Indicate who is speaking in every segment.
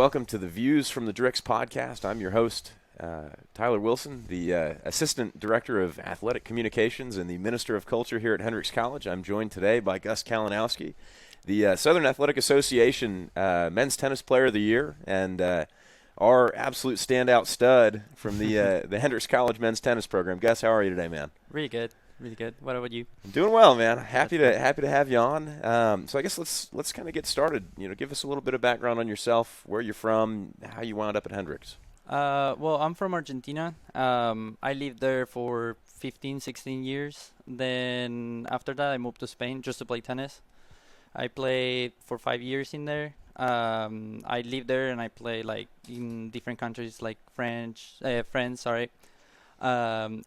Speaker 1: welcome to the Views from the Drix podcast. I'm your host, Tyler Wilson, the Assistant Director of Athletic Communications and the Minister of Culture here at Hendrix College. I'm joined today by Agustin Kalinowski, the Southern Athletic Association Men's Tennis Player of the Year, and our absolute standout stud from the Hendrix College Men's Tennis Program. Gus, how are you today, man?
Speaker 2: Really good. Really good. What about you?
Speaker 1: I'm doing well, man. Happy to have you on. So I guess let's kind of get started. Give us a little bit of background on yourself, where you're from, how you wound up at Hendrix.
Speaker 2: Well, I'm from Argentina. I lived there for 15, 16 years. Then after that, I moved to Spain just to play tennis. I played for 5 years in there. I lived there and I played like in different countries like France,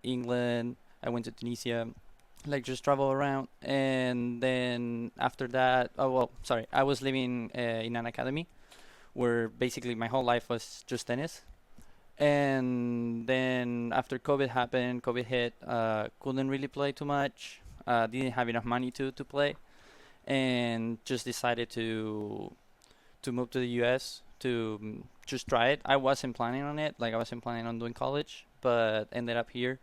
Speaker 2: England. I went to Tunisia, like just travel around. And then after that, I was living in an academy where basically my whole life was just tennis. And then after COVID hit, couldn't really play too much, didn't have enough money to play, and just decided to move to the US to just try it. I wasn't planning on it, I wasn't planning on doing college, but ended up here.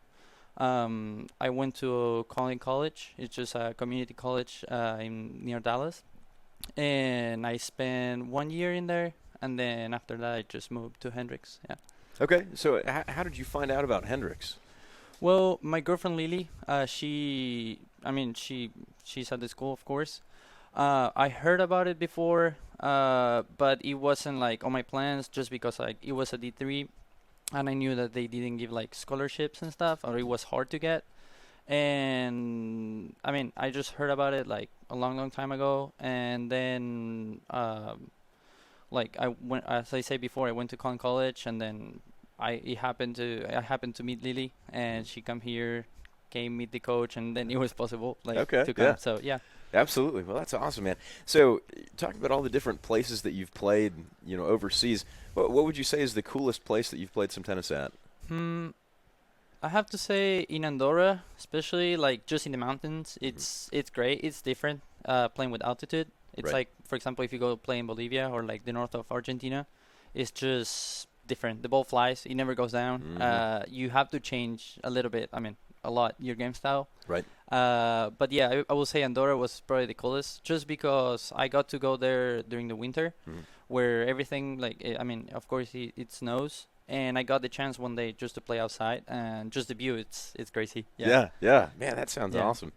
Speaker 2: I went to Collin College. It's just a community college near Dallas, and I spent 1 year in there, and then after that I just moved to Hendrix. Yeah.
Speaker 1: Okay, so how did you find out about Hendrix?
Speaker 2: Well, my girlfriend Lily, she's at the school, of course. I heard about it before, but it wasn't like on my plans just because it was a D3. And I knew that they didn't give like scholarships and stuff, or it was hard to get. And I just heard about it like a long time ago. And then, I went, as I said before, I went to Collin College, and then I happened to meet Lily, and she came meet the coach, and then it was possible to come.
Speaker 1: Yeah.
Speaker 2: So yeah.
Speaker 1: Absolutely. Well, that's awesome, man. So, talk about all the different places that you've played, overseas. What would you say is the coolest place that you've played some tennis at?
Speaker 2: I have to say in Andorra, especially like just in the mountains, it's great. It's different playing with altitude. It's
Speaker 1: Right.
Speaker 2: like, for example, if you go play in Bolivia or like the north of Argentina, it's just different. The ball flies. It never goes down. You have to change a little bit. A lot your game style.
Speaker 1: Right.
Speaker 2: But yeah, I will say Andorra was probably the coolest, just because I got to go there during the winter, where everything of course it snows, and I got the chance one day just to play outside, and just the view, it's crazy.
Speaker 1: Yeah. Man, that sounds awesome.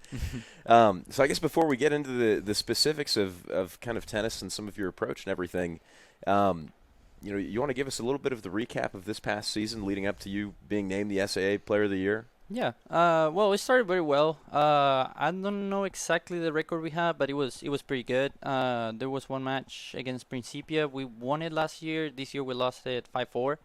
Speaker 1: So I guess before we get into the specifics of kind of tennis and some of your approach and everything, you want to give us a little bit of the recap of this past season leading up to you being named the SAA Player of the Year?
Speaker 2: Yeah. Well, it started very well. I don't know exactly the record we had, but it was pretty good. There was one match against Principia. We won it last year. This year we lost it 5-4,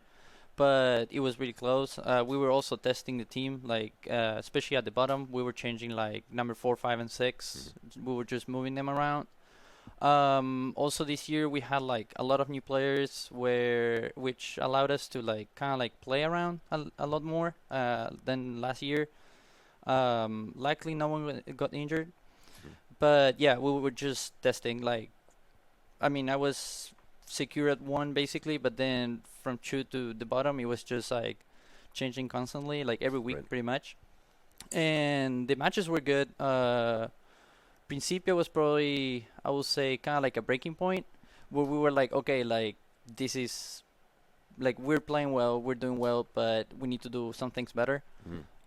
Speaker 2: but it was really close. We were also testing the team, especially at the bottom. We were changing like number 4, 5, and 6. We were just moving them around. Also this year we had like a lot of new players, which allowed us to play around a lot more than last year. Likely no one got injured, but yeah, we were just testing. I was secure at 1 basically, but then from 2 to the bottom it was just like changing constantly, like every week.
Speaker 1: Right.
Speaker 2: Pretty much. And the matches were good. Principia was probably, I would say, kind of like a breaking point, where we were like, okay, this is, we're playing well, we're doing well, but we need to do some things better.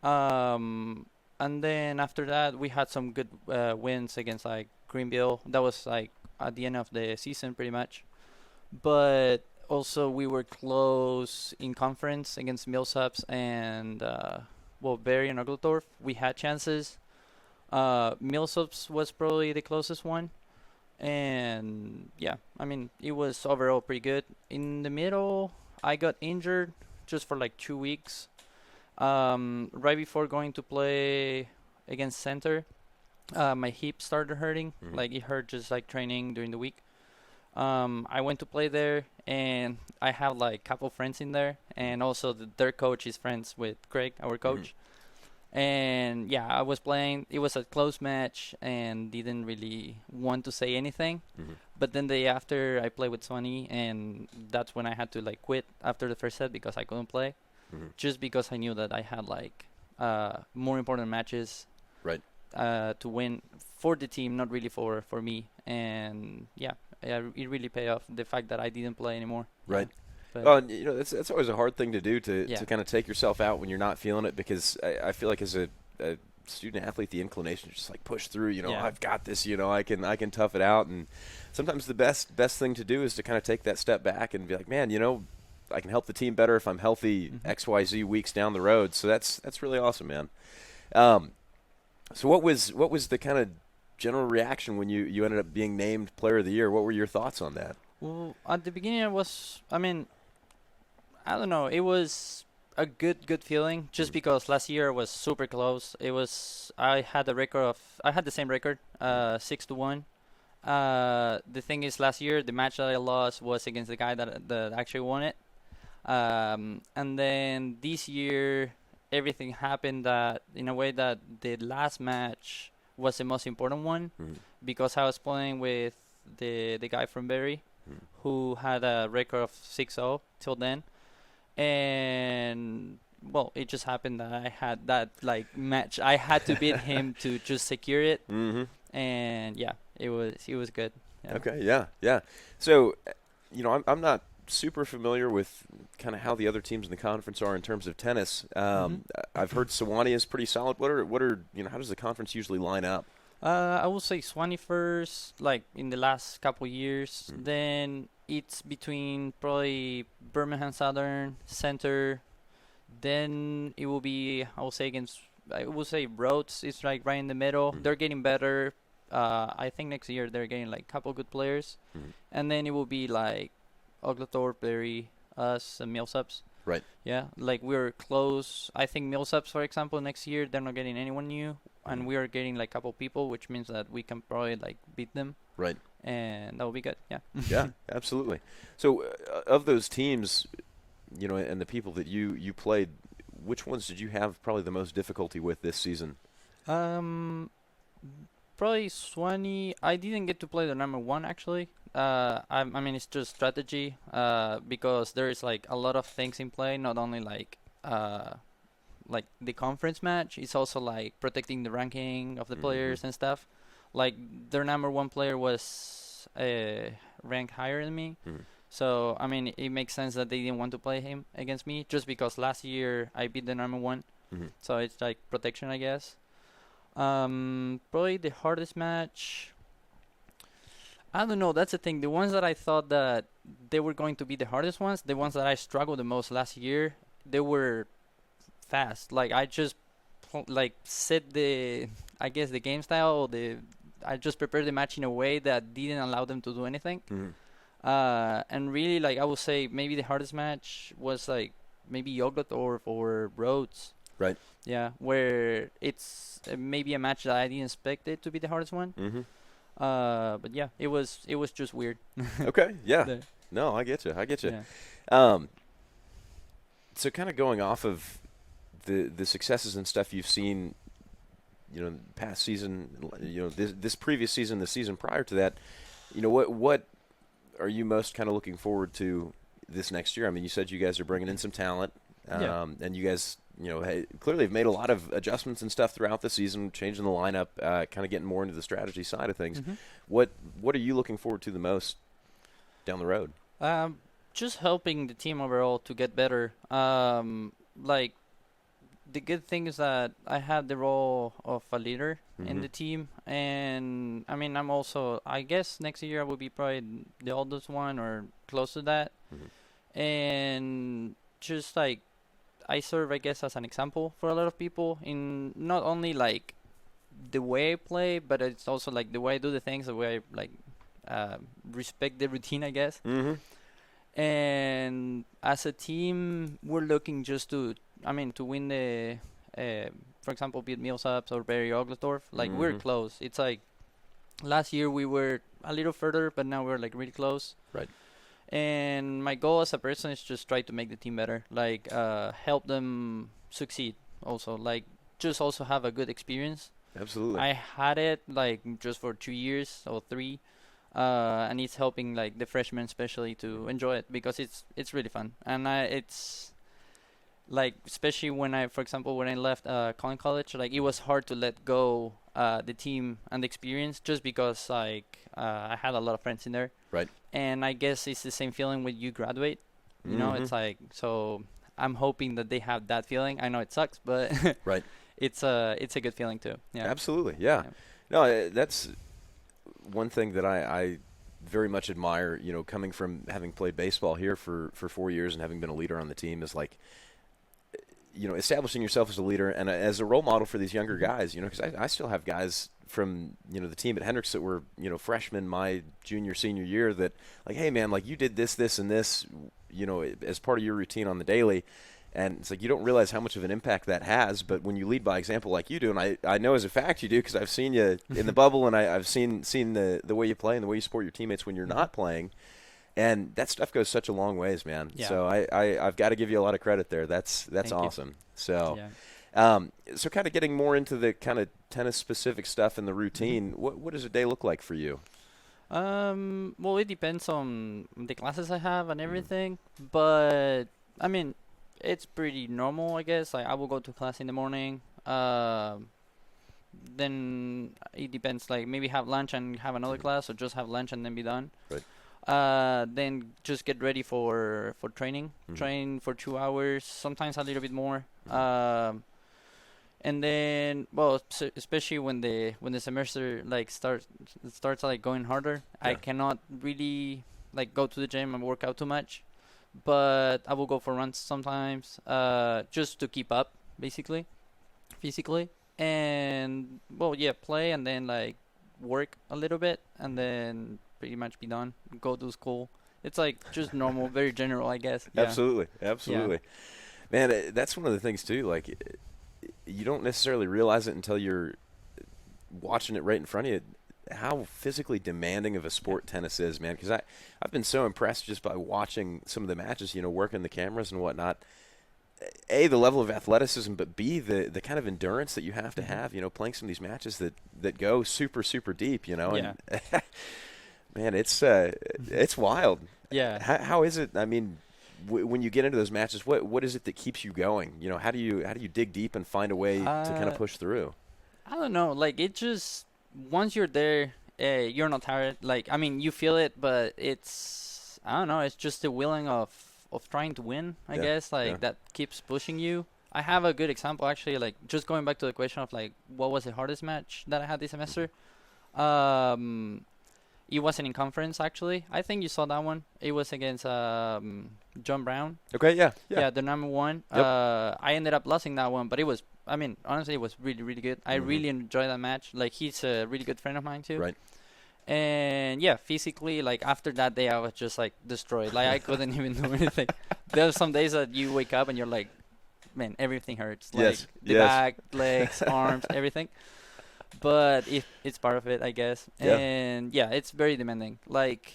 Speaker 2: And then after that, we had some good wins against Greenville. That was at the end of the season, pretty much. But also we were close in conference against Millsaps and Berry and Oglethorpe. We had chances. Millsaps was probably the closest one, and yeah, it was overall pretty good. In the middle, I got injured just for 2 weeks, right before going to play against Center. My hip started hurting, it hurt just training during the week. I went to play there, and I have couple friends in there, and also their coach is friends with Craig, our coach. And yeah, I was playing. It was a close match and didn't really want to say anything.
Speaker 1: Mm-hmm.
Speaker 2: But then the day after, I played with Sonny, and that's when I had to like quit after the first set because I couldn't play,
Speaker 1: Mm-hmm.
Speaker 2: just because I knew that I had like more important matches
Speaker 1: Right.
Speaker 2: to win for the team, not really for me. And yeah, it really paid off the fact that I didn't play anymore.
Speaker 1: Right.
Speaker 2: But
Speaker 1: Well, and, that's always a hard thing to do to
Speaker 2: Yeah.
Speaker 1: kind of take yourself out when you're not feeling it, because I feel like as a student athlete, the inclination is just like push through.
Speaker 2: Yeah.
Speaker 1: I've got this. I can tough it out. And sometimes the best thing to do is to kind of take that step back and be like, man, I can help the team better if I'm healthy XYZ weeks down the road. So that's really awesome, man. So what was the kind of general reaction when you ended up being named Player of the Year? What were your thoughts on that?
Speaker 2: Well, at the beginning, I don't know. It was a good feeling just because last year was super close. I had the same record, 6-1. The thing is, last year the match that I lost was against the guy that actually won it. And then this year, everything happened that in a way that the last match was the most important one because I was playing with the guy from Berry who had a record of 6-0 till then. And well, it just happened that I had that like match. I had to beat him to just secure it.
Speaker 1: Mm-hmm.
Speaker 2: And yeah, it was good. Yeah.
Speaker 1: Okay, yeah. So, I'm not super familiar with kind of how the other teams in the conference are in terms of tennis. I've heard Sewanee is pretty solid. What are how does the conference usually line up?
Speaker 2: I will say Swanee first, like in the last couple years. Then it's between probably Birmingham Southern, Center. Then it will be, I will say Rhodes is like right in the middle. They're getting better. I think next year they're getting like a couple good players. And then it will be like Oglethorpe, Berry, us, and Millsaps.
Speaker 1: Right.
Speaker 2: Yeah, like we're close. I think Millsaps, for example, next year they're not getting anyone new, and we are getting like a couple people, which means that we can probably like beat them.
Speaker 1: Right.
Speaker 2: And that will be good. Yeah.
Speaker 1: Yeah, absolutely. So, of those teams, and the people that you played, which ones did you have probably the most difficulty with this season?
Speaker 2: Probably Swanee. I didn't get to play the number one actually. I mean it's just strategy. Because there is like a lot of things in play. Not only like the conference match. It's also like protecting the ranking of the players and stuff. Like their number one player was ranked higher than me. So I mean it makes sense that they didn't want to play him against me just because last year I beat the number one. So it's like protection, I guess. Probably the hardest match. I don't know. That's the thing. The ones that I thought that they were going to be the hardest ones, the ones that I struggled the most last year, they were fast. Like I just set the game style. I just prepared the match in a way that didn't allow them to do anything. And really, like I would say, maybe the hardest match was like maybe Yogurt or Rhodes.
Speaker 1: Right.
Speaker 2: Yeah, where it's maybe a match that I didn't expect it to be the hardest one. But yeah, it was just weird.
Speaker 1: Okay. Yeah. No, I get you.
Speaker 2: Yeah.
Speaker 1: So kind of going off of the successes and stuff you've seen, past season, this previous season, the season prior to that, what are you most kind of looking forward to this next year? I mean, you said you guys are bringing in some talent, and you guys, clearly have made a lot of adjustments and stuff throughout the season, changing the lineup, kind of getting more into the strategy side of things. What are you looking forward to the most down the road?
Speaker 2: Just helping the team overall to get better. Like the good thing is that I have the role of a leader in the team, and I mean I'm also, I guess next year I will be probably the oldest one or close to that, and just like I serve, I guess, as an example for a lot of people in not only like the way I play, but it's also like the way I do the things, the way I like respect the routine, I guess. And as a team, we're looking just to win the, for example, beat Millsaps or Berry Oglethorpe. Like we're close. It's like last year we were a little further, but now we're like really close.
Speaker 1: Right.
Speaker 2: And my goal as a person is just try to make the team better, like help them succeed. Also, like just also have a good experience.
Speaker 1: Absolutely.
Speaker 2: I had it like just for 2 years or 3, and it's helping like the freshmen especially to enjoy it because it's really fun. And it's like especially when for example, when I left college, like it was hard to let go the team and the experience just because like I had a lot of friends in there.
Speaker 1: Right.
Speaker 2: And I guess it's the same feeling when you graduate. You know, it's like, so I'm hoping that they have that feeling. I know it sucks, but
Speaker 1: Right.
Speaker 2: it's a good feeling too. Yeah.
Speaker 1: Absolutely. Yeah. No, that's one thing that I very much admire, you know, coming from having played baseball here for 4 years and having been a leader on the team, is like, you know, establishing yourself as a leader and as a role model for these younger guys, you know, because I still have guys from, you know, the team at Hendrix that were, you know, freshmen my junior, senior year that like, hey, man, like you did this, and this, you know, as part of your routine on the daily. And it's like you don't realize how much of an impact that has, but when you lead by example like you do, and I know as a fact you do because I've seen you in the bubble and I've seen the way you play and the way you support your teammates when you're not playing, and that stuff goes such a long ways, man.
Speaker 2: Yeah.
Speaker 1: So I've got to give you a lot of credit there. That's
Speaker 2: Thank
Speaker 1: awesome.
Speaker 2: you.
Speaker 1: So,
Speaker 2: Yeah.
Speaker 1: So kind of getting more into the kind of tennis specific stuff and the routine. What does a day look like for you?
Speaker 2: Well, it depends on the classes I have and everything, but I mean, it's pretty normal, I guess. Like I will go to class in the morning. Then it depends. Like maybe have lunch and have another class, or just have lunch and then be done.
Speaker 1: Right.
Speaker 2: Then just get ready for training. Train for 2 hours, sometimes a little bit more. And then, well, especially when the semester like starts like going harder, I cannot really like go to the gym and work out too much, but I will go for runs sometimes, just to keep up, basically, physically. And well, yeah, play and then like work a little bit and then pretty much be done. Go to school. It's like just normal, very general, I guess. Yeah.
Speaker 1: Absolutely.
Speaker 2: Yeah.
Speaker 1: Man, that's one of the things too. Like, you don't necessarily realize it until you're watching it right in front of you, how physically demanding of a sport tennis is, man. Because I've been so impressed just by watching some of the matches, you know, working the cameras and whatnot. A, the level of athleticism, but B, the kind of endurance that you have to have, you know, playing some of these matches that go super, super deep, you know.
Speaker 2: Yeah.
Speaker 1: And man, it's wild.
Speaker 2: Yeah.
Speaker 1: How is it? I mean, when you get into those matches, what is it that keeps you going? You know, how do you dig deep and find a way to kind of push through?
Speaker 2: I don't know. Like it just once you're there, you're not tired. Like I mean, you feel it, but it's I don't know. It's just the willing of trying to win. I guess like that keeps pushing you. I have a good example actually. Like just going back to the question of like what was the hardest match that I had this semester. It wasn't in conference, actually. I think you saw that one. It was against John Brown.
Speaker 1: Okay, yeah.
Speaker 2: Yeah, the number one.
Speaker 1: Yep.
Speaker 2: I ended up losing that one, but it was, I mean, honestly, it was really, really good. I really enjoyed that match. Like, he's a really good friend of mine, too.
Speaker 1: Right.
Speaker 2: And, yeah, physically, like, after that day, I was just, like, destroyed. Like, I couldn't even do anything. There are some days that you wake up and you're like, man, everything hurts. Like, the back, legs, arms, everything. But it's part of it, I guess.
Speaker 1: Yeah.
Speaker 2: And yeah, it's very demanding. Like,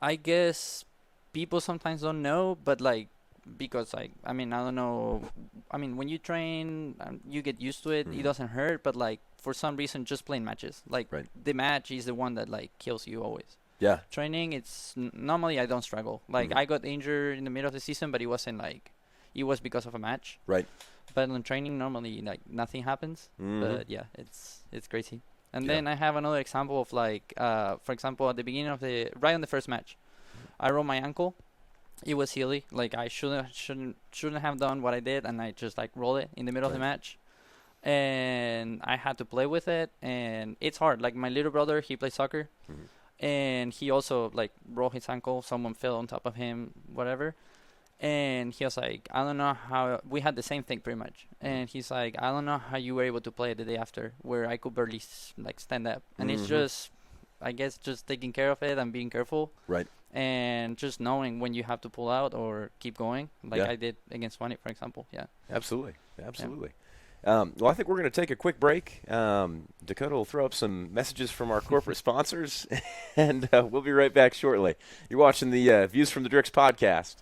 Speaker 2: I guess people sometimes don't know, but like, because like, I mean, I don't know. I mean, when you train, you get used to it. It doesn't hurt, but like, for some reason, just playing matches. Like, the match is the one that like kills you always.
Speaker 1: Yeah.
Speaker 2: Training, it's normally I don't struggle. Like, I got injured in the middle of the season, but it wasn't like, it was because of a match.
Speaker 1: Right.
Speaker 2: But in training, normally like nothing happens. But yeah, it's crazy. And then I have another example of like, for example, at the beginning of right on the first match, I rolled my ankle. It was silly. Like I shouldn't have done what I did, and I just like rolled it in the middle of the match. And I had to play with it, and it's hard. Like my little brother, he plays soccer, and he also like rolled his ankle. Someone fell on top of him, whatever. And he was like, I don't know how, we had the same thing pretty much. And he's like, I don't know how you were able to play the day after, where I could barely like stand up. And it's just, I guess, just taking care of it and being careful.
Speaker 1: Right.
Speaker 2: And just knowing when you have to pull out or keep going, like I did against Swanee, for example. Yeah.
Speaker 1: Absolutely. Absolutely. Well, I think we're going to take a quick break. Dakota will throw up some messages from our corporate sponsors, and we'll be right back shortly. You're watching the Views from the Drix podcast.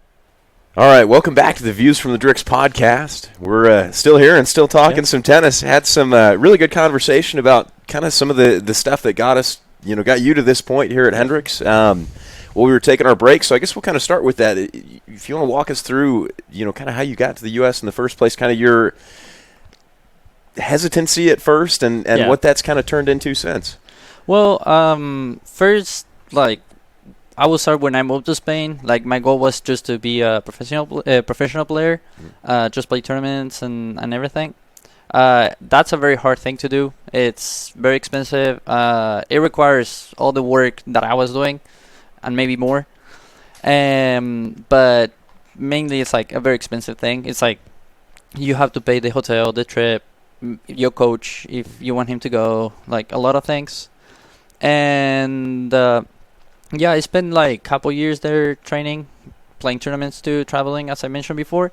Speaker 1: All right, welcome back to the Views from the Drix podcast. We're still here and still talking some tennis. Had some really good conversation about kind of some of the stuff that got us, got you to this point here at Hendrix. We were taking our break, so I guess we'll kind of start with that. If you want to walk us through, kind of how you got to the U.S. in the first place, kind of your hesitancy at first and what that's kind of turned into since.
Speaker 2: Well, first, I will start when I moved to Spain. Like, my goal was just to be a professional player, just play tournaments and everything. That's a very hard thing to do. It's very expensive. It requires all the work that I was doing and maybe more. But mainly it's like a very expensive thing. It's like you have to pay the hotel, the trip, your coach if you want him to go, like a lot of things. And yeah, I spent like a couple years there training, playing tournaments too, traveling, as I mentioned before.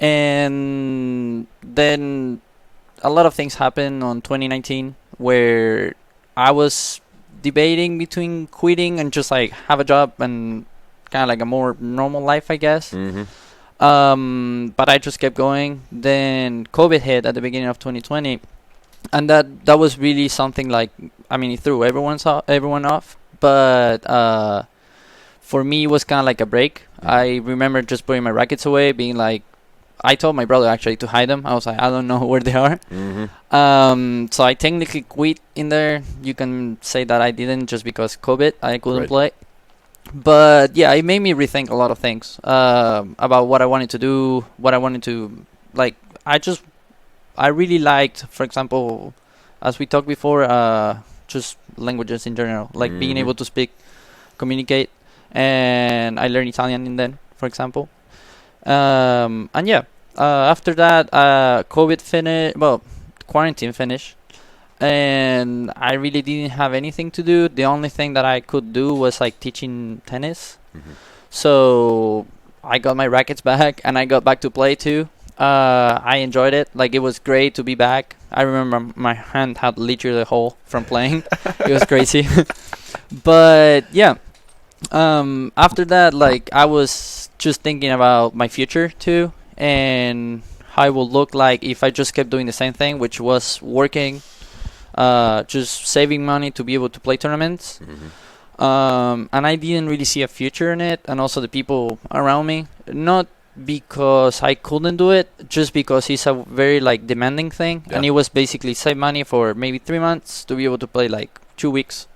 Speaker 2: And then a lot of things happened on 2019 where I was debating between quitting and just like have a job and kind of like a more normal life, I guess. But I just kept going. Then COVID hit at the beginning of 2020. And that was really something like, I mean, it threw everyone off. But for me, it was kind of like a break. I remember just putting my rackets away, being like, I told my brother actually to hide them. I was like, I don't know where they are. So I technically quit in there. You can say that I didn't just because COVID, I couldn't play. But yeah, it made me rethink a lot of things about what I wanted to do, what I wanted to, like, I really liked, for example, as we talked before, just languages in general, like being able to speak, communicate, and I learned Italian in then, for example. And yeah, after that, COVID finished, well, quarantine finished, and I really didn't have anything to do. The only thing that I could do was like teaching tennis. So I got my rackets back, and I got back to play too. I enjoyed it. Like, it was great to be back. I remember my hand had literally a hole from playing. It was crazy. But yeah, after that, like, I was just thinking about my future too, and how it would look like if I just kept doing the same thing, which was working, just saving money to be able to play tournaments. And I didn't really see a future in it, and also the people around me, not because I couldn't do it, just because it's a very like demanding thing. And it was basically save money for maybe 3 months to be able to play like 2 weeks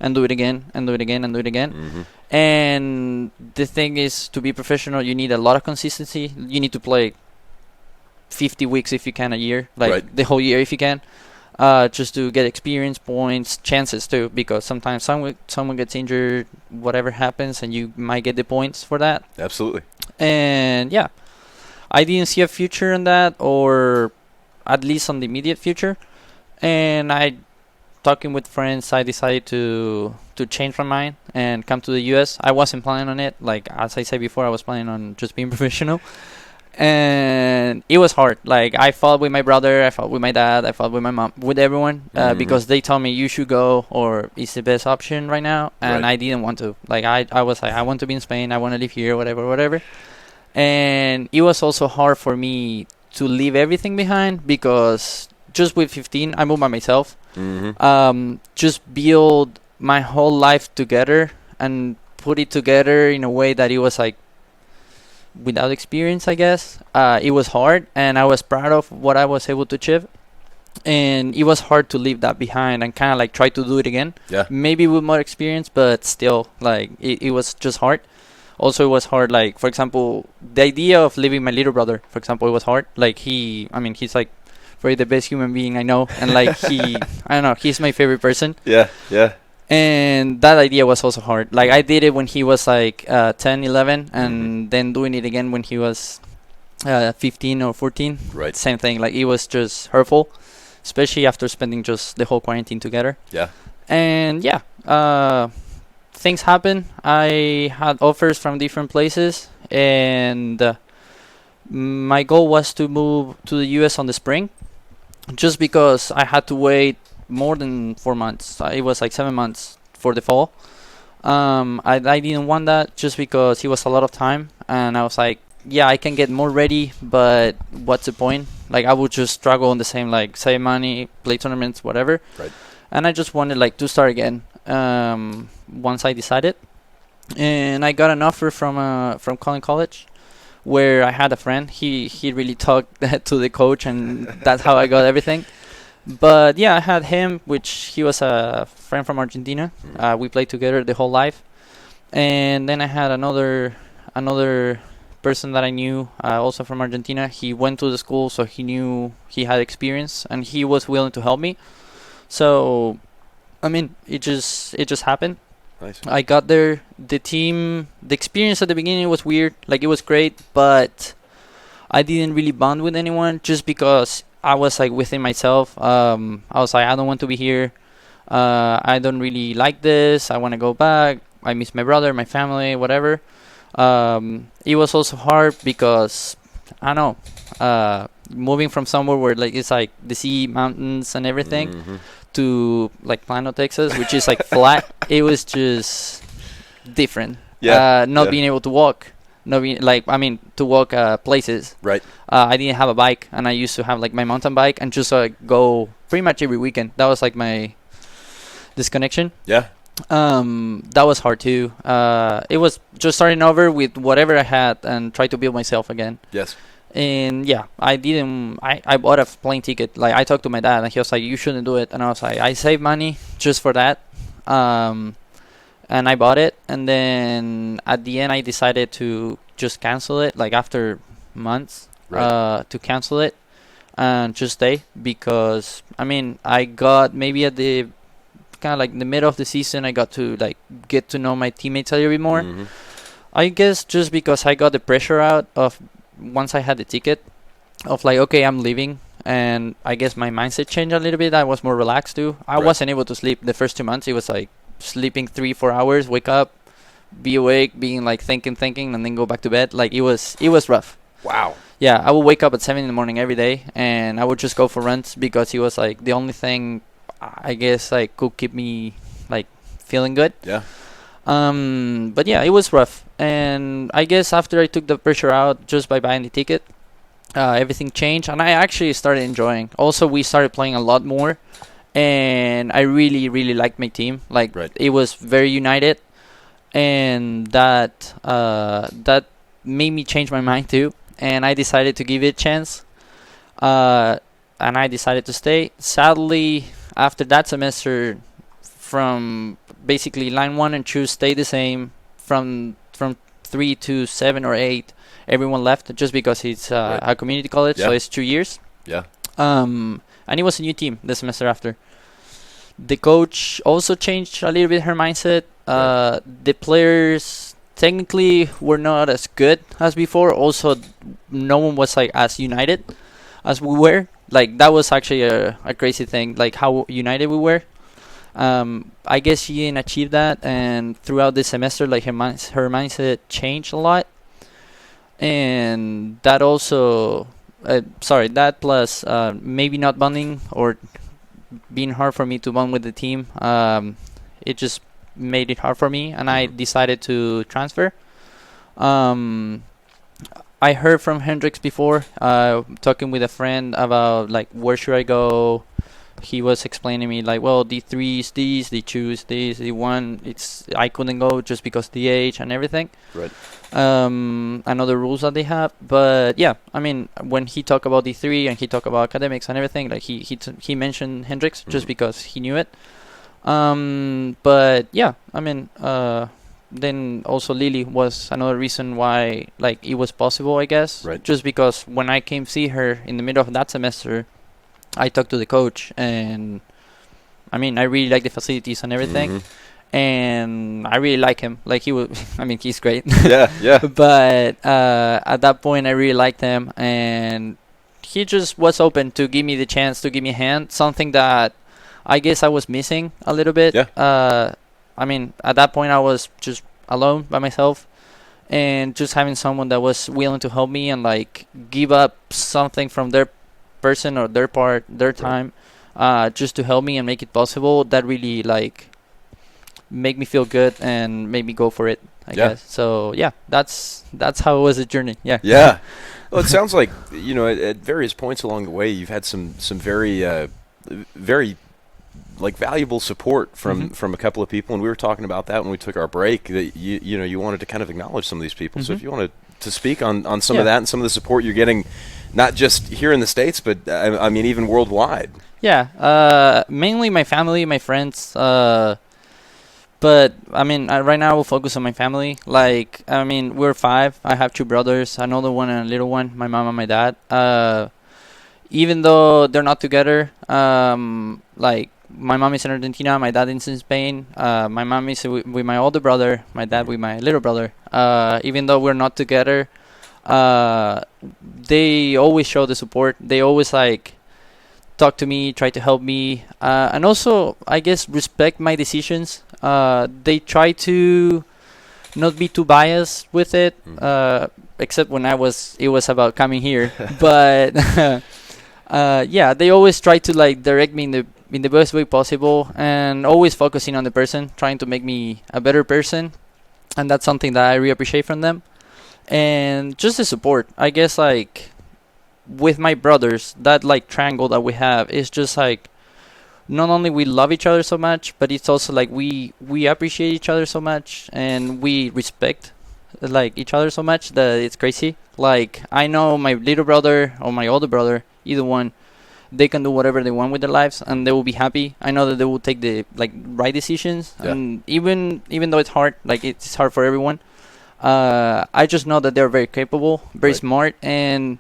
Speaker 2: and do it again and do it again and do it again. And the thing is, to be professional, you need a lot of consistency. You need to play 50 weeks if you can a year, like the whole year if you can, just to get experience, points, chances too, because sometimes someone gets injured, whatever happens, and you might get the points for that.
Speaker 1: Absolutely.
Speaker 2: And yeah, I didn't see a future in that, or at least on the immediate future. And talking with friends, I decided to change my mind and come to the US. I wasn't planning on it. Like, as I said before, I was planning on just being professional. And it was hard. Like, I fought with my brother, I fought with my dad, I fought with my mom, with everyone, because they told me you should go, or it's the best option right now. And I didn't want to. Like, I was like, I want to be in Spain, I want to live here, whatever. And it was also hard for me to leave everything behind, because just with 15, I moved by myself. Just build my whole life together and put it together in a way that it was like, without experience, I guess. It was hard, and I was proud of what I was able to achieve. And it was hard to leave that behind and kind of like try to do it again. Maybe with more experience, but still, like, it was just hard. Also, it was hard, like, for example, the idea of leaving my little brother, for example, it was hard. Like, he's like probably the best human being I know. And like, I don't know, he's my favorite person. And that idea was also hard. Like, I did it when he was like 10, 11, and then doing it again when he was 15 or 14. Same thing. Like, it was just hurtful, especially after spending just the whole quarantine together. And yeah, things happen. I had offers from different places, and my goal was to move to the US on the spring, just because I had to wait more than 4 months. It was like 7 months for the fall. I didn't want that, just because it was a lot of time, and I was like, yeah, I can get more ready, but what's the point? Like, I would just struggle on the same, like, save money, play tournaments, whatever.
Speaker 1: Right.
Speaker 2: And I just wanted, like, to start again once I decided. And I got an offer from Collin College, where I had a friend. He really talked to the coach, and that's how I got everything. But yeah, I had him, which he was a friend from Argentina. We played together the whole life. And then I had another person that I knew, also from Argentina. He went to the school, so he knew he had experience, and he was willing to help me. So, I mean, it just happened.
Speaker 1: Nice.
Speaker 2: I got there. The experience at the beginning was weird. Like, it was great, but I didn't really bond with anyone just because I was like within myself. I was like, I don't want to be here. I don't really like this. I want to go back. I miss my brother, my family, whatever. It was also hard because I don't know, moving from somewhere where like it's like the sea, mountains, and everything, to like Plano, Texas, which is like flat. It was just different. Not being able to walk. Not being to walk places.
Speaker 1: Right.
Speaker 2: I didn't have a bike, and I used to have like my mountain bike and just go pretty much every weekend. That was like my disconnection.
Speaker 1: Yeah.
Speaker 2: That was hard too. It was just starting over with whatever I had and try to build myself again.
Speaker 1: Yes.
Speaker 2: And yeah, I bought a plane ticket. Like, I talked to my dad, and he was like, you shouldn't do it. And I was like, I saved money just for that. And I bought it. And then at the end, I decided to just cancel it, like after months, to cancel it and just stay. Because, I got maybe at the kind of like the middle of the season, I got to like get to know my teammates a little bit more. I guess just because I got the pressure out of once I had the ticket of like, okay, I'm leaving, and I guess my mindset changed a little bit. I was more relaxed too. I wasn't able to sleep the first 2 months. It was like sleeping 3-4 hours, wake up, be awake, being like thinking, and then go back to bed. Like, it was rough.
Speaker 1: Wow.
Speaker 2: Yeah, I would wake up at 7 in the morning every day, and I would just go for runs because it was like the only thing I guess like could keep me like feeling good.
Speaker 1: Yeah.
Speaker 2: But yeah, it was rough. And I guess after I took the pressure out just by buying the ticket, everything changed, and I actually started enjoying. Also, we started playing a lot more, and I really, really liked my team. Like, it was very united, and that made me change my mind too. And I decided to give it a chance, and I decided to stay. Sadly, after that semester, from basically line 1 and 2 stayed the same. From 3 to 7 or 8, everyone left just because it's a community college, so it's 2 years.
Speaker 1: Yeah.
Speaker 2: And it was a new team the semester after. The coach also changed a little bit her mindset. The players technically were not as good as before. Also, no one was like as united as we were. Like, that was actually a crazy thing, like how united we were. I guess she didn't achieve that, and throughout the semester, like her mindset changed a lot, and that also, that plus maybe not bonding or being hard for me to bond with the team, it just made it hard for me, and I decided to transfer. I heard from Hendrix before, talking with a friend about like where should I go. He was explaining me like, well, D3 is this, D2 is this, D1 I couldn't go just because of the age and everything.
Speaker 1: Right.
Speaker 2: And other rules that they have. But yeah, when he talked about D3 and he talked about academics and everything, like he mentioned Hendrix just because he knew it. But yeah, then also Lily was another reason why like it was possible, I guess.
Speaker 1: Right.
Speaker 2: Just because when I came see her in the middle of that semester, I talked to the coach, and I really like the facilities and everything, and I really like him. Like, he was, he's great.
Speaker 1: Yeah.
Speaker 2: But at that point, I really liked him, and he just was open to give me the chance to give me a hand. Something that I guess I was missing a little bit.
Speaker 1: Yeah.
Speaker 2: At that point, I was just alone by myself, and just having someone that was willing to help me and like give up something from their person or their part, their time, just to help me and make it possible, that really like make me feel good and made me go for it.
Speaker 1: Yeah.
Speaker 2: guess. So yeah, that's how it was a journey. Yeah.
Speaker 1: Yeah. Well, it sounds like, at various points along the way, you've had some very, very like valuable support from a couple of people, and we were talking about that when we took our break. That you wanted to kind of acknowledge some of these people. So if you wanted to speak on some of that and some of the support you're getting, not just here in the States, but I mean even worldwide.
Speaker 2: Yeah. Mainly my family, my friends. But I mean, right now I will focus on my family. Like, I mean, we're 5. I have 2 brothers, another one and a little one. My mom and my dad. Even though they're not together, like my mom is in Argentina, my dad is in Spain. My mom is with my older brother, my dad with my little brother. Even though we're not together, they always show the support. They always like talk to me, try to help me, and also I guess respect my decisions. They try to not be too biased with it, except when it was about coming here. But yeah, they always try to like direct me in the best way possible, and always focusing on the person, trying to make me a better person, and that's something that I really appreciate from them. And just the support, I guess, like with my brothers, that like triangle that we have is just like not only we love each other so much, but it's also like we appreciate each other so much, and we respect like each other so much that it's crazy. Like I know my little brother or my older brother, either one, they can do whatever they want with their lives and they will be happy. I know that they will take the like right decisions, and even though it's hard, like it's hard for everyone. I just know that they're very capable, very smart, and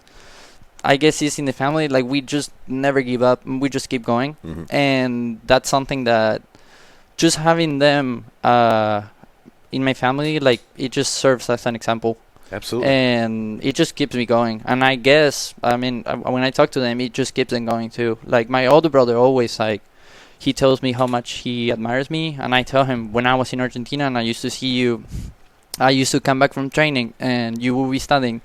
Speaker 2: I guess it's in the family. Like we just never give up. We just keep going, and that's something that just having them in my family, like it just serves as an example.
Speaker 1: Absolutely.
Speaker 2: And it just keeps me going. And I guess, I mean, when I talk to them, it just keeps them going too. Like my older brother always like, he tells me how much he admires me, and I tell him when I was in Argentina and I used to see you, I used to come back from training and you will be studying.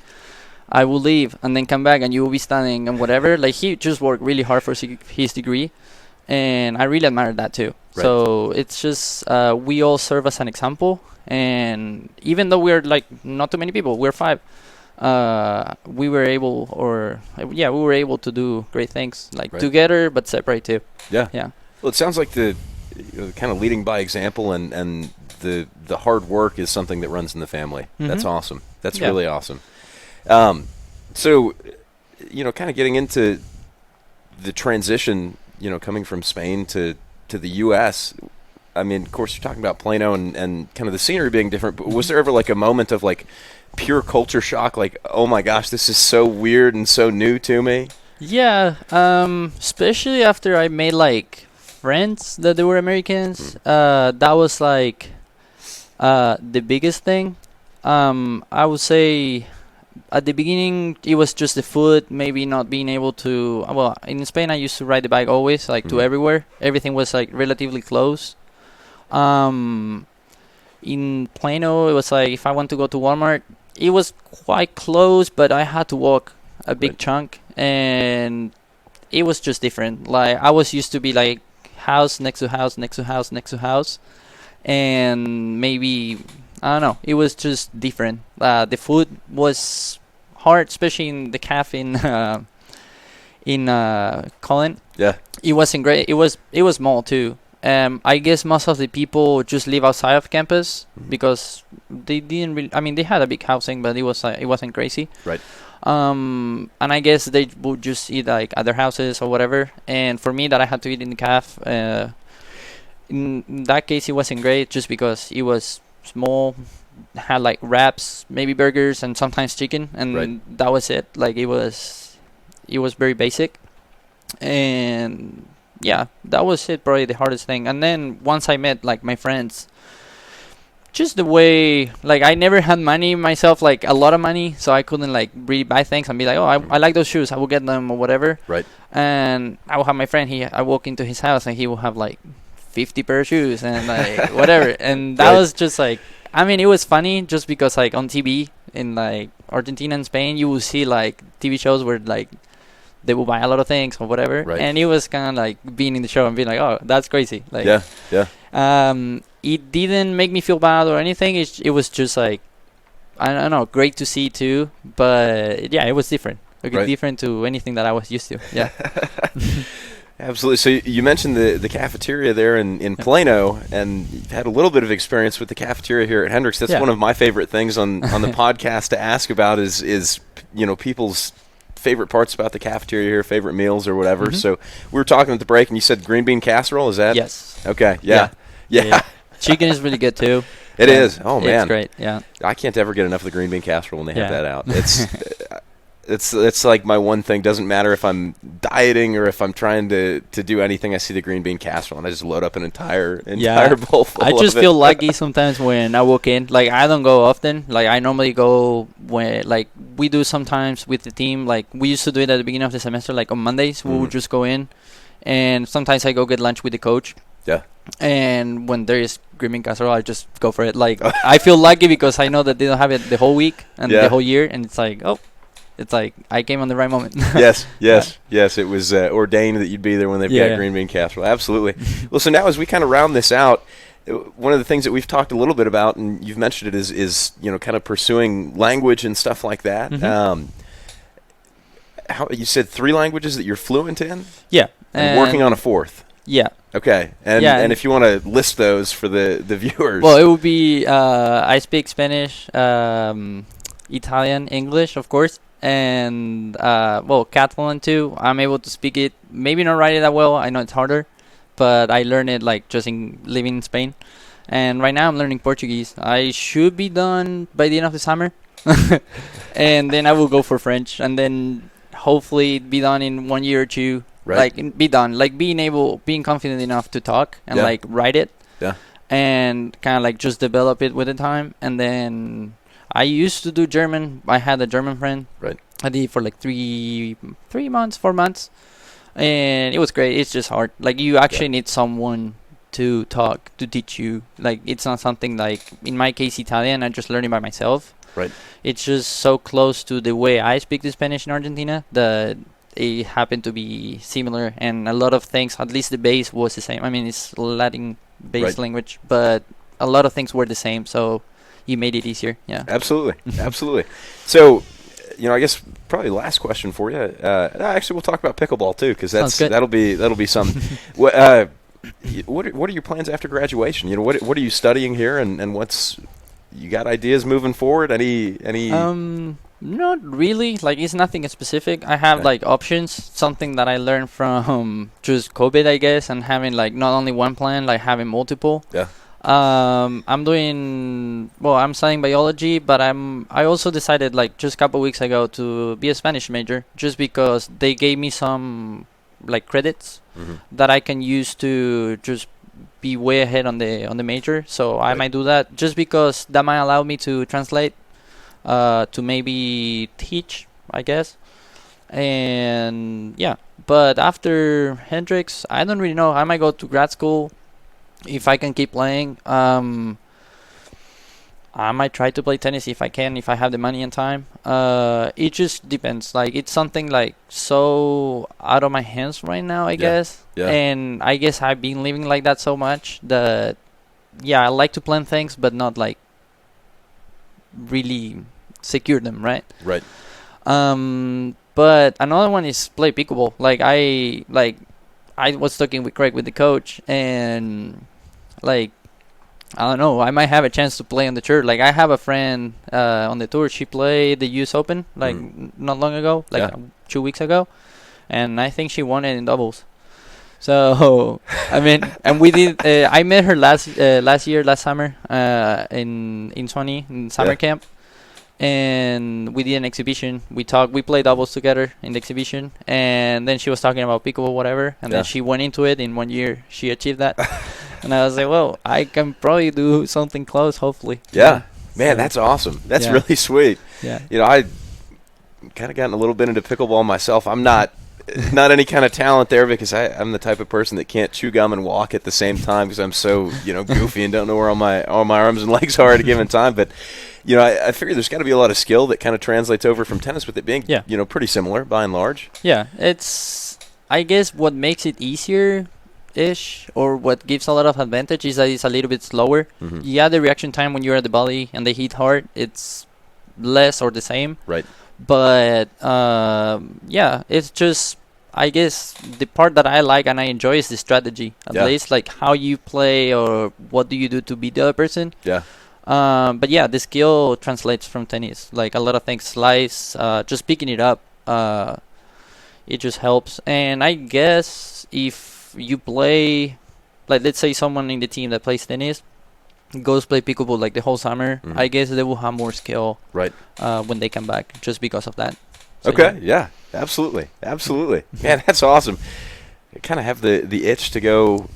Speaker 2: I will leave and then come back and you will be studying and whatever. Like he just worked really hard for his degree, and I really admire that too. Right. So it's just we all serve as an example, and even though we're like not too many people, we're 5. We were able, we were able to do great things like together but separate too. Yeah.
Speaker 1: Well, it sounds like the kind of leading by example, and the hard work is something that runs in the family. That's awesome. That's really awesome. So, kind of getting into the transition, coming from Spain to the U.S., I mean, of course, you're talking about Plano and kind of the scenery being different, but was there ever like a moment of like pure culture shock, like, oh my gosh, this is so weird and so new to me?
Speaker 2: Yeah, especially after I made like friends that they were Americans. That was like the biggest thing. I would say at the beginning it was just the food, maybe not being able to. Well, in Spain I used to ride the bike always, like to everywhere. Everything was like relatively close. In Plano, it was like if I want to go to Walmart, it was quite close, but I had to walk a big chunk, and it was just different. Like I was used to be like house next to house next to house next to house, and maybe I don't know. It was just different. The food was hard, especially in the cafe in Colin.
Speaker 1: Yeah,
Speaker 2: it wasn't great. It was small too. I guess most of the people just live outside of campus because they didn't really. I mean, they had a big housing, but it wasn't crazy.
Speaker 1: Right.
Speaker 2: And I guess they would just eat like at their houses or whatever. And for me, that I had to eat in the cafe. In that case, it wasn't great just because it was small, had like wraps, maybe burgers, and sometimes chicken, and that was it. Like it was very basic, and yeah, that was it. Probably the hardest thing. And then once I met like my friends, just the way, like I never had money myself, like a lot of money, so I couldn't like really buy things and be like, oh, I like those shoes, I will get them or whatever.
Speaker 1: Right.
Speaker 2: And I will have my friend. I walk into his house and he will have like 50 pair of shoes and like whatever, and that was just like, I mean, it was funny just because like on TV in like Argentina and Spain, you will see like TV shows where like they will buy a lot of things or whatever, and it was kind of like being in the show and being like, oh, that's crazy. Like it didn't make me feel bad or anything. It was just like, I don't know, great to see too. But yeah, it was different.
Speaker 1: Right.
Speaker 2: Different to anything that I was used to. Yeah.
Speaker 1: Absolutely. So you mentioned the cafeteria there in Plano, and you've had a little bit of experience with the cafeteria here at Hendrix. That's one of my favorite things on the podcast to ask about is people's favorite parts about the cafeteria here, favorite meals or whatever.
Speaker 2: Mm-hmm.
Speaker 1: So we were talking at the break, and you said green bean casserole. Is that?
Speaker 2: Yes.
Speaker 1: Okay. Yeah.
Speaker 2: Chicken is really good too.
Speaker 1: It is. Oh man,
Speaker 2: it's great. Yeah.
Speaker 1: I can't ever get enough of the green bean casserole when they have that out. It's like my one thing. Doesn't matter if I'm dieting or if I'm trying to do anything. I see the green bean casserole and I just load up an entire bowl full of it.
Speaker 2: I just feel lucky sometimes when I walk in. Like, I don't go often. Like, I normally go when, like, we do sometimes with the team. Like, we used to do it at the beginning of the semester. Like, on Mondays, we would just go in. And sometimes I go get lunch with the coach.
Speaker 1: Yeah.
Speaker 2: And when there is green bean casserole, I just go for it. Like, I feel lucky because I know that they don't have it the whole week and the whole year. And it's like, it's like I came on the right moment.
Speaker 1: Yes. It was ordained that you'd be there when they've got green bean casserole. Absolutely. Well, so now as we kind of round this out, one of the things that we've talked a little bit about, and you've mentioned it, is kind of pursuing language and stuff like that.
Speaker 2: Mm-hmm.
Speaker 1: How you said 3 languages that you're fluent in?
Speaker 2: Yeah.
Speaker 1: And working on a 4th.
Speaker 2: Yeah.
Speaker 1: Okay. And if you want to list those for the viewers.
Speaker 2: Well, it would be I speak Spanish, Italian, English, of course. And Catalan too. I'm able to speak it. Maybe not write it that well. I know it's harder, but I learned it like just in living in Spain. And right now I'm learning Portuguese. I should be done by the end of the summer, and then I will go for French, and then hopefully be done in 1 year or 2.
Speaker 1: Right.
Speaker 2: Like be done. Like being confident enough to talk and like write it.
Speaker 1: Yeah. And
Speaker 2: kind of like just develop it with the time, and then. I used to do German. I had a German friend.
Speaker 1: Right.
Speaker 2: I did it for like 4 months. And it was great. It's just hard. Like, you actually need someone to talk, to teach you. Like, it's not something like, in my case, Italian, I just learned it by myself.
Speaker 1: Right.
Speaker 2: It's just so close to the way I speak the Spanish in Argentina that it happened to be similar. And a lot of things, at least the base was the same. I mean, it's Latin-based language, but a lot of things were the same. So you made it easier. Yeah.
Speaker 1: Absolutely. So, I guess probably last question for you. Actually, we'll talk about pickleball too, because that'll be some. What are your plans after graduation? What are you studying here, and what's you got ideas moving forward? Any?
Speaker 2: Not really. Like, it's nothing specific. I have like options. Something that I learned from just COVID, I guess, and having like not only one plan, like having multiple.
Speaker 1: Yeah.
Speaker 2: I'm studying biology, but I also decided like just a couple weeks ago to be a Spanish major, just because they gave me some like credits that I can use to just be way ahead on the major. So I might do that, just because that might allow me to translate, to maybe teach, I guess. And yeah, but after Hendrix, I don't really know. I might go to grad school. If I can keep playing, I might try to play tennis if I can, if I have the money and time. It just depends. Like, it's something like so out of my hands right now, I guess. Yeah. And I guess I've been living like that so much that, I like to plan things, but not like really secure them, right?
Speaker 1: Right.
Speaker 2: But another one is play pickleball. I was talking with Craig, with the coach, and like, I don't know, I might have a chance to play on the tour. Like, I have a friend on the tour. She played the US Open like not long ago, 2 weeks ago, and I think she won it in doubles. So I mean, and we did. I met her last summer in Swanee in summer camp. And we did an exhibition. We played doubles together in the exhibition, and then she was talking about pickleball, whatever, and then she went into it. In 1 year, she achieved that. And I was like, well, I can probably do something close, hopefully.
Speaker 1: Yeah. Man, that's awesome. That's really sweet.
Speaker 2: Yeah.
Speaker 1: I kind of gotten a little bit into pickleball myself. I'm not any kind of talent there, because I'm the type of person that can't chew gum and walk at the same time, because I'm so goofy and don't know where all my arms and legs are at a given time. But I figure there's got to be a lot of skill that kind of translates over from tennis, with it being pretty similar by and large.
Speaker 2: Yeah, it's, I guess what makes it easier ish, or what gives a lot of advantage is that it's a little bit slower.
Speaker 1: Mm-hmm.
Speaker 2: Yeah, the reaction time when you're at the volley and they hit hard, it's less or the same.
Speaker 1: Right.
Speaker 2: But yeah, it's just, I guess the part that I like and I enjoy is the strategy. At least like how you play or what do you do to beat the other person.
Speaker 1: Yeah.
Speaker 2: But yeah, the skill translates from tennis. Like a lot of things, slice, just picking it up. It just helps. And I guess if you play, like let's say someone in the team that plays tennis goes play pickleball like the whole summer, I guess they will have more skill when they come back just because of that. So
Speaker 1: okay, yeah, absolutely. Man, that's awesome. I kind of have the itch to go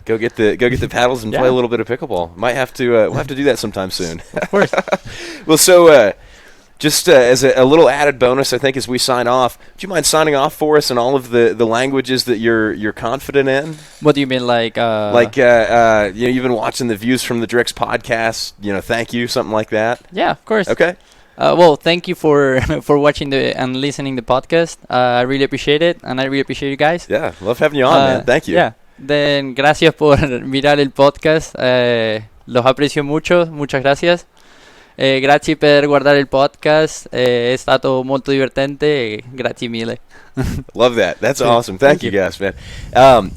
Speaker 1: get the paddles and play a little bit of pickleball. Might have to we'll have to do that sometime soon.
Speaker 2: Of course.
Speaker 1: Well, so just as a little added bonus, I think as we sign off, do you mind signing off for us in all of the languages that you're confident in?
Speaker 2: What do you mean, like?
Speaker 1: You've been watching the Views from the Drix podcast. Thank you, something like that.
Speaker 2: Yeah, of course.
Speaker 1: Okay.
Speaker 2: Well, thank you for watching and listening the podcast. I really appreciate it, and I really appreciate you guys.
Speaker 1: Yeah, love having you on, man. Thank you.
Speaker 2: Yeah. Then, gracias por mirar el podcast. Los aprecio mucho. Muchas gracias. Grazie per guardare il podcast. È stato molto divertente. Grazie mille.
Speaker 1: Love that. That's awesome. Thank you guys, man.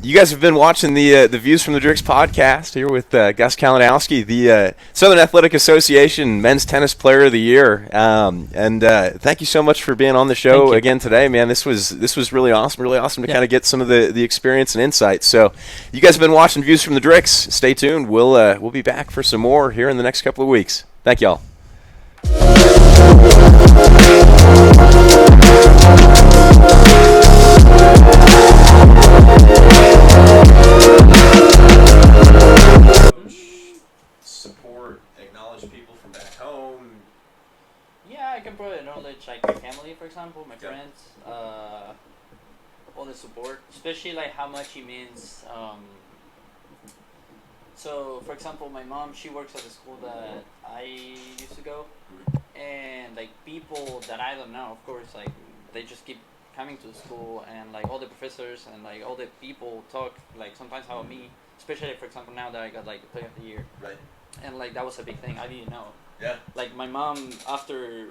Speaker 1: You guys have been watching the Views from the Drix podcast here with Gus Kalinowski, the Southern Athletic Association Men's Tennis Player of the Year. And thank you so much for being on the show again today, man. This was really awesome. Really awesome to kind of get some of the experience and insight. So you guys have been watching Views from the Drix. Stay tuned. We'll be back for some more here in the next couple of weeks. Thank y'all. Support, acknowledge people from back home.
Speaker 2: Yeah, I can probably acknowledge like my family, for example, my friends, all the support, especially like how much it means. So, for example, my mom, she works at the school that I used to go, and like people that I don't know, of course, like they just keep coming to the school, and like all the professors and like all the people talk like sometimes about me, especially for example now that I got like the Player of the Year,
Speaker 1: right?
Speaker 2: And like that was a big thing. I didn't know.
Speaker 1: Yeah.
Speaker 2: Like my mom, after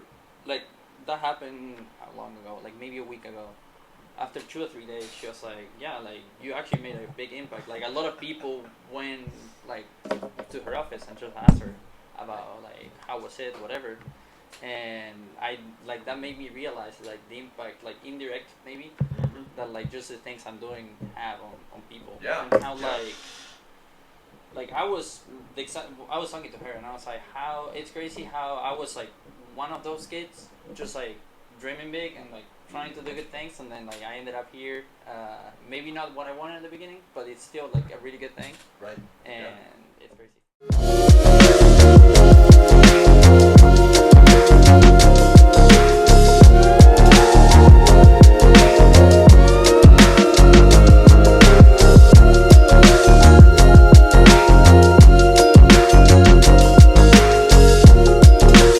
Speaker 2: like that happened how long ago? Like maybe a week ago. After 2 or 3 days, she was like, "Yeah, like you actually made a big impact. Like a lot of people went like to her office and just asked her about like how was it, whatever." And I like that made me realize like the impact, like indirect maybe, that like just the things I'm doing have on people.
Speaker 1: Yeah.
Speaker 2: And how like I was talking to her and I was like, how it's crazy how I was like one of those kids just like dreaming big and like trying to do good things, and then like I ended up here. Maybe not what I wanted at the beginning, but it's still like a really good thing.
Speaker 1: Right.
Speaker 2: And